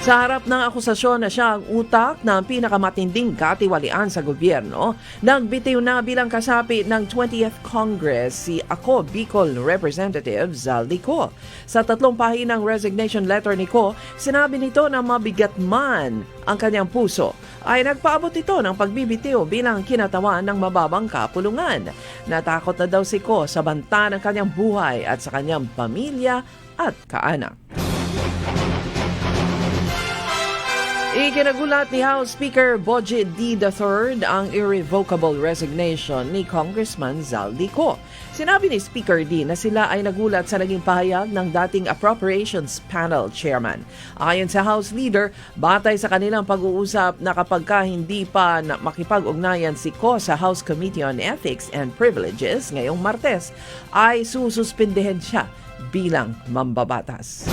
Sa harap ng akusasyon na siya ang utak ng pinakamatinding katiwalian sa gobyerno, nagbitiw na bilang kasapi ng 20th Congress si Ako Bicol Representative Zaldi Co. Sa 3 pahinang resignation letter ni Co, sinabi nito na mabigat man ang kanyang puso ay nagpaabot ito ng pagbibitiw bilang kinatawan ng mababang kapulungan. Natakot na daw si Co sa banta ng kanyang buhay at sa kanyang pamilya at kaanak. Ikinagulat ni House Speaker Boji D. III ang irrevocable resignation ni Congressman Zaldi Co. Sinabi ni Speaker D na sila ay nagulat sa naging pahayag ng dating Appropriations Panel Chairman. Ayon sa House Leader, batay sa kanilang pag-uusap na kapag hindi pa makipag-ugnayan si Co sa House Committee on Ethics and Privileges ngayong Martes, ay sususpindihin siya bilang mambabatas.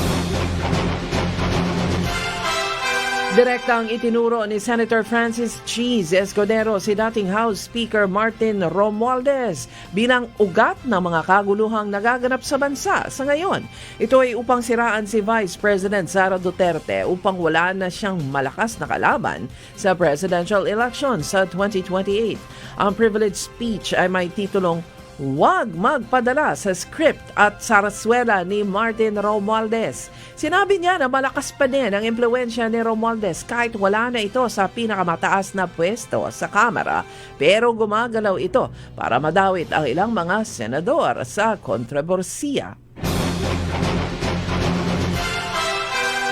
Direktang itinuro ni Senator Francis Cheese Escudero si dating House Speaker Martin Romualdez bilang ugat ng mga kaguluhang nagaganap sa bansa sa ngayon. Ito ay upang siraan si Vice President Sara Duterte upang wala na siyang malakas na kalaban sa presidential election sa 2028. Ang privilege speech ay may titulong "Huwag magpadala sa script at saraswela ni Martin Romualdez." Sinabi niya na malakas pa din ang impluwensya ni Romualdez kahit wala na ito sa pinakamataas na pwesto sa Kamara, pero gumagalaw ito para madawit ang ilang mga senador sa kontrobersiya.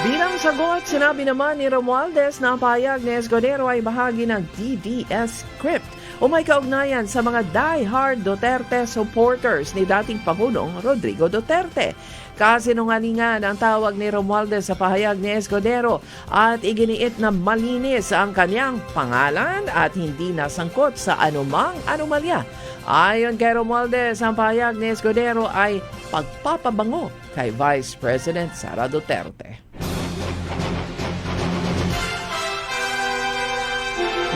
Bilang sagot, sinabi naman ni Romualdez na ang pahayag ni Escudero ay bahagi ng DDS script o may kaugnayan sa mga die-hard Duterte supporters ni dating Pangulong Rodrigo Duterte. Kasinungalingan ang tawag ni Romualdez sa pahayag ni Escudero at iginiit na malinis ang kanyang pangalan at hindi nasangkot sa anumang anomalya. Ayon kay Romualdez, ang pahayag ni Escudero ay pagpapabango kay Vice President Sara Duterte.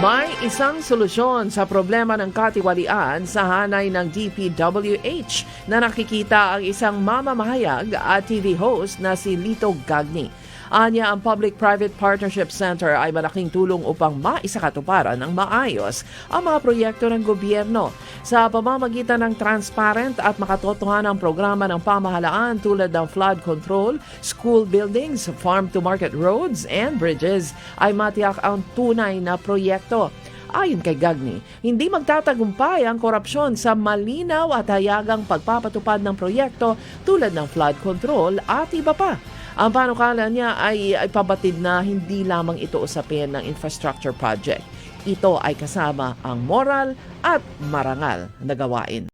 May isang solusyon sa problema ng katiwalian sa hanay ng DPWH na nakikita ang isang mamamahayag at TV host na si Lito Gagni. Anya, ang Public-Private Partnership Center ay malaking tulong upang maisakatuparan ng maayos ang mga proyekto ng gobyerno sa pamamagitan ng transparent at makatotohanang programa ng pamahalaan tulad ng flood control, school buildings, farm-to-market roads, and bridges ay matiyak ang tunay na proyekto. Ayon kay Gagni, hindi magtatagumpay ang korupsyon sa malinaw at hayagang pagpapatupad ng proyekto tulad ng flood control at iba pa. Ang panukala niya ay pabatid na hindi lamang ito usapin ng infrastructure project. Ito ay kasama ang moral at marangal na gawain.